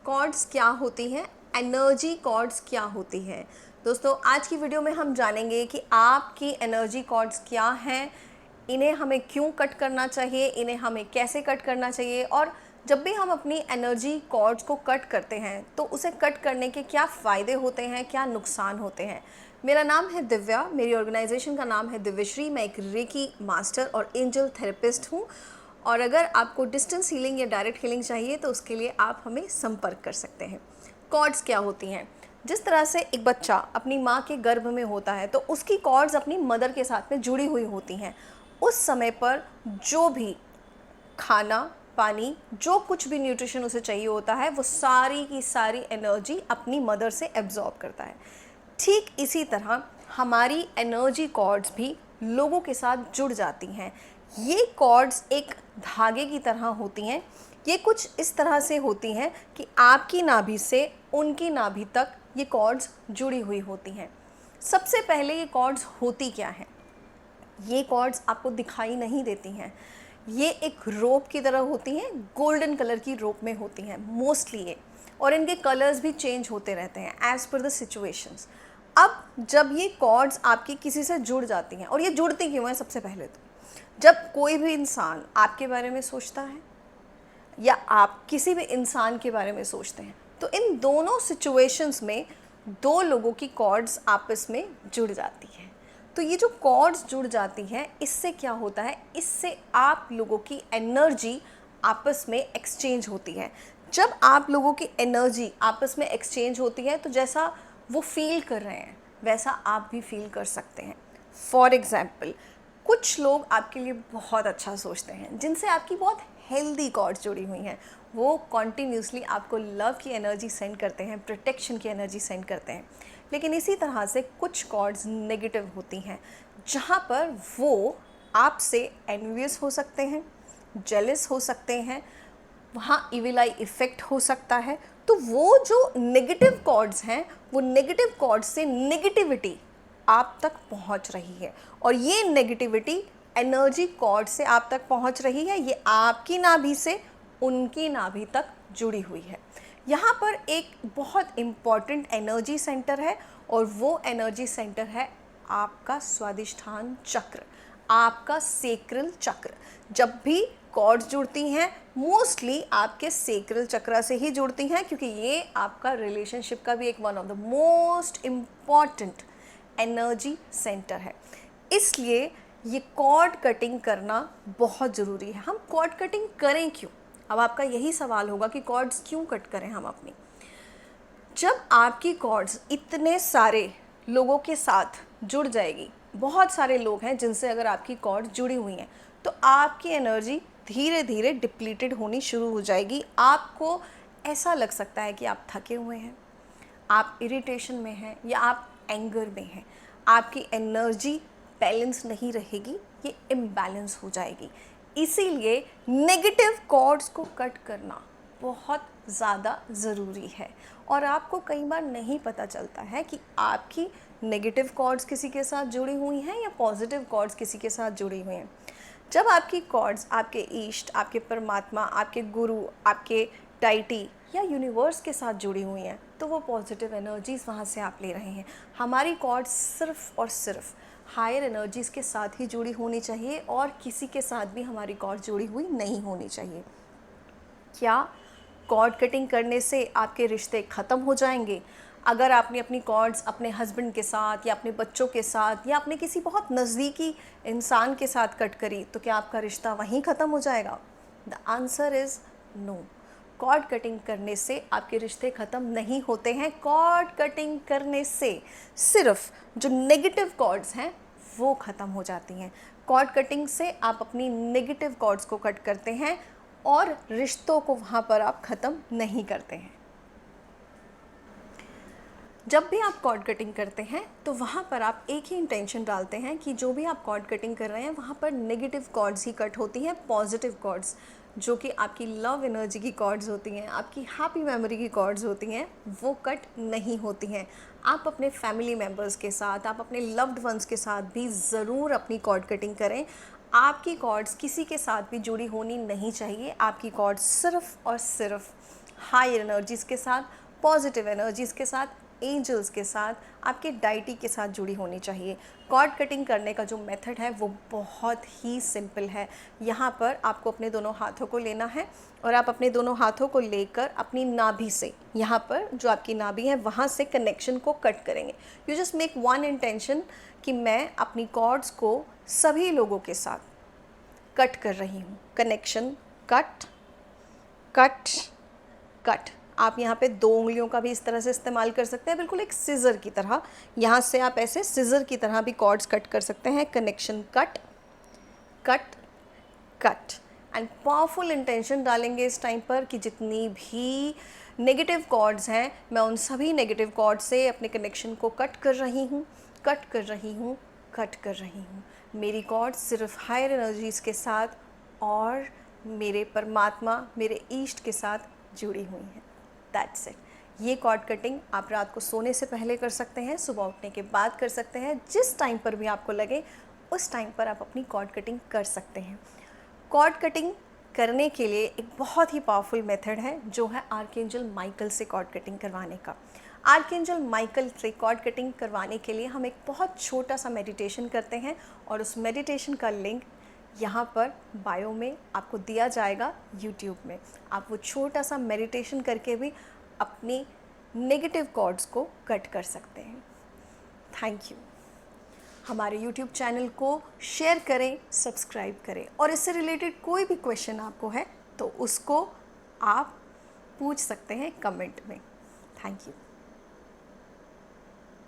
Chords क्या होती हैं, एनर्जी कॉर्ड्स क्या होती हैं। दोस्तों आज की वीडियो में हम जानेंगे कि आपकी एनर्जी कॉर्ड्स क्या हैं, इन्हें हमें क्यों कट करना चाहिए, इन्हें हमें कैसे कट करना चाहिए, और जब भी हम अपनी एनर्जी कॉर्ड्स को कट करते हैं तो उसे कट करने के क्या फ़ायदे होते हैं, क्या नुकसान होते हैं। मेरा नाम है दिव्या, मेरी ऑर्गेनाइजेशन का नाम है दिव्यश्री। मैं एक रेकी मास्टर और एंजल थेरेपिस्ट हूँ, और अगर आपको डिस्टेंस हीलिंग या डायरेक्ट हीलिंग चाहिए तो उसके लिए आप हमें संपर्क कर सकते हैं। कॉर्ड्स क्या होती हैं? जिस तरह से एक बच्चा अपनी माँ के गर्भ में होता है तो उसकी कॉर्ड्स अपनी मदर के साथ में जुड़ी हुई होती हैं। उस समय पर जो भी खाना, पानी, जो कुछ भी न्यूट्रिशन उसे चाहिए होता है, वो सारी की सारी एनर्जी अपनी मदर से एब्जॉर्ब करता है। ठीक इसी तरह हमारी एनर्जी कॉर्ड्स भी लोगों के साथ जुड़ जाती हैं। ये कॉर्ड्स एक धागे की तरह होती हैं। ये कुछ इस तरह से होती हैं कि आपकी नाभि से उनकी नाभि तक ये कॉर्ड्स जुड़ी हुई होती हैं। सबसे पहले ये कॉर्ड्स होती क्या हैं? ये कॉर्ड्स आपको दिखाई नहीं देती हैं। ये एक रोप की तरह होती हैं, गोल्डन कलर की रोप में होती हैं मोस्टली ये, और इनके कलर्स भी चेंज होते रहते हैं एज़ पर द सिचुएशंस। अब जब ये कॉर्ड्स आपकी किसी से जुड़ जाती हैं, और ये जुड़ती क्यों हैं? सबसे पहले तो जब कोई भी इंसान आपके बारे में सोचता है या आप किसी भी इंसान के बारे में सोचते हैं, तो इन दोनों सिचुएशंस में दो लोगों की कॉर्ड्स आपस में जुड़ जाती हैं। तो ये जो कॉर्ड्स जुड़ जाती हैं, इससे क्या होता है? इससे आप लोगों की एनर्जी आपस में एक्सचेंज होती है। जब आप लोगों की एनर्जी आपस में एक्सचेंज होती है तो जैसा वो फील कर रहे हैं वैसा आप भी फील कर सकते हैं। फॉर एग्ज़ाम्पल, कुछ लोग आपके लिए बहुत अच्छा सोचते हैं, जिनसे आपकी बहुत हेल्दी कॉर्ड्स जुड़ी हुई हैं। वो कॉन्टीन्यूसली आपको लव की एनर्जी सेंड करते हैं, प्रोटेक्शन की एनर्जी सेंड करते हैं। लेकिन इसी तरह से कुछ कॉर्ड्स नेगेटिव होती हैं, जहाँ पर वो आपसे एनवियस हो सकते हैं, जेलस हो सकते हैं, वहाँ इविल आई इफ़ेक्ट हो सकता है। तो वो जो नेगेटिव कॉर्ड्स हैं, वो नेगेटिव कॉर्ड्स से नेगेटिविटी आप तक पहुँच रही है, और ये नेगेटिविटी एनर्जी कॉर्ड से आप तक पहुँच रही है। ये आपकी नाभि से उनकी नाभि तक जुड़ी हुई है। यहाँ पर एक बहुत इम्पॉर्टेंट एनर्जी सेंटर है, और वो एनर्जी सेंटर है आपका स्वादिष्ठान चक्र, आपका सेक्रल चक्र। जब भी कॉर्ड्स जुड़ती हैं मोस्टली आपके सेक्रल चक्र से ही जुड़ती हैं, क्योंकि ये आपका रिलेशनशिप का भी एक one of the most important energy centre है। इसलिए ये कॉर्ड कटिंग करना बहुत ज़रूरी है। हम कॉर्ड कटिंग करें क्यों? अब आपका यही सवाल होगा कि कॉर्ड्स क्यों कट करें हम अपनी। जब आपकी कॉर्ड्स इतने सारे लोगों के साथ जुड़ जाएगी, बहुत सारे लोग हैं जिनसे अगर आपकी कॉर्ड्स जुड़ी हुई हैं, तो आपकी एनर्जी धीरे धीरे डिप्लीटेड होनी शुरू हो जाएगी। आपको ऐसा लग सकता है कि आप थके हुए हैं, आप इरिटेशन में हैं, या आप एंगर में हैं। आपकी एनर्जी बैलेंस नहीं रहेगी, ये इम्बैलेंस हो जाएगी। इसीलिए नेगेटिव कॉर्ड्स को कट करना बहुत ज़्यादा ज़रूरी है, और आपको कई बार नहीं पता चलता है कि आपकी नेगेटिव कॉर्ड्स किसी के साथ जुड़ी हुई हैं या पॉजिटिव कॉर्ड्स किसी के साथ जुड़ी हुई हैं। जब आपकी कॉर्ड्स आपके इष्ट, आपके परमात्मा, आपके गुरु, आपके डाइटी या यूनिवर्स के साथ जुड़ी हुई हैं, तो वो पॉजिटिव एनर्जीज़ वहाँ से आप ले रहे हैं। हमारी कॉर्ड्स सिर्फ़ और सिर्फ हायर एनर्जीज़ के साथ ही जुड़ी होनी चाहिए, और किसी के साथ भी हमारी कॉर्ड जुड़ी हुई नहीं होनी चाहिए। क्या कॉर्ड कटिंग करने से आपके रिश्ते ख़त्म हो जाएंगे? अगर आपने अपनी कॉर्ड्स अपने हस्बैंड के साथ या अपने बच्चों के साथ या अपने किसी बहुत नज़दीकी इंसान के साथ कट करी, तो क्या आपका रिश्ता वहीं ख़त्म हो जाएगा? The answer is no. Cord cutting करने से आपके रिश्ते ख़त्म नहीं होते हैं। कॉर्ड कटिंग करने से सिर्फ जो नेगेटिव कॉर्ड्स हैं वो ख़त्म हो जाती हैं। कॉर्ड कटिंग से आप अपनी नेगेटिव कॉर्ड्स को कट करते हैं, और रिश्तों को वहाँ पर आप ख़त्म नहीं करते हैं। जब भी आप कॉर्ड कटिंग करते हैं तो वहाँ पर आप एक ही इंटेंशन डालते हैं कि जो भी आप कॉर्ड कटिंग कर रहे हैं वहाँ पर नेगेटिव कॉर्ड्स ही कट होती हैं। पॉजिटिव कॉर्ड्स जो कि आपकी लव एनर्जी की कॉर्ड्स होती हैं, आपकी हैप्पी मेमोरी की कॉर्ड्स होती हैं, वो कट नहीं होती हैं। आप अपने फैमिली मेम्बर्स के साथ, आप अपने लव्ड वंस के साथ भी ज़रूर अपनी कॉर्ड कटिंग करें। आपकी कॉर्ड्स किसी के साथ भी जुड़ी होनी नहीं चाहिए। आपकी कॉर्ड्स सिर्फ़ और सिर्फ हायर एनर्जीज़ के साथ, पॉजिटिव एनर्जीज़ के साथ, एंजल्स के साथ, आपके डाइटी के साथ जुड़ी होनी चाहिए। कॉर्ड कटिंग करने का जो मेथड है वो बहुत ही सिंपल है। यहाँ पर आपको अपने दोनों हाथों को लेना है और आप अपने दोनों हाथों को लेकर अपनी नाभि से, यहाँ पर जो आपकी नाभि है वहाँ से कनेक्शन को कट करेंगे। You just make one intention कि मैं अपनी कॉर्ड्स को सभी लोगों के साथ कट कर रही हूँ। Connection cut cut cut. आप यहाँ पे 2 उंगलियों का भी इस तरह से इस्तेमाल कर सकते हैं, बिल्कुल एक सिज़र की तरह। यहाँ से आप ऐसे सिज़र की तरह भी कॉर्ड्स कट कर सकते हैं। Connection cut cut cut. And powerful intention डालेंगे इस टाइम पर कि जितनी भी नेगेटिव कॉर्ड्स हैं, मैं उन सभी नेगेटिव कॉर्ड से अपने कनेक्शन को कट कर रही हूँ, कट कर रही हूँ, कट कर रही हूँ। मेरी कॉर्ड्स सिर्फ हायर एनर्जीज़ के साथ और मेरे परमात्मा, मेरे ईष्ट के साथ जुड़ी हुई हैं। That's it. ये कॉर्ड कटिंग आप रात को सोने से पहले कर सकते हैं, सुबह उठने के बाद कर सकते हैं, जिस टाइम पर भी आपको लगे उस टाइम पर आप अपनी कॉर्ड कटिंग कर सकते हैं। कॉर्ड कटिंग करने के लिए एक बहुत ही पावरफुल मेथड है जो है आर्कएंजल माइकल से कॉर्ड कटिंग करवाने का। आर्कएंजल माइकल से कॉर्ड कटिंग करवाने के लिए हम एक बहुत छोटा सा मेडिटेशन करते हैं और उस मेडिटेशन का लिंक यहाँ पर बायो में आपको दिया जाएगा यूट्यूब में। आप वो छोटा सा मेडिटेशन करके भी अपनी नेगेटिव कॉर्ड्स को कट कर सकते हैं। Thank you. हमारे यूट्यूब चैनल को शेयर करें, सब्सक्राइब करें और इससे रिलेटेड कोई भी क्वेश्चन आपको है तो उसको आप पूछ सकते हैं कमेंट में। Thank you.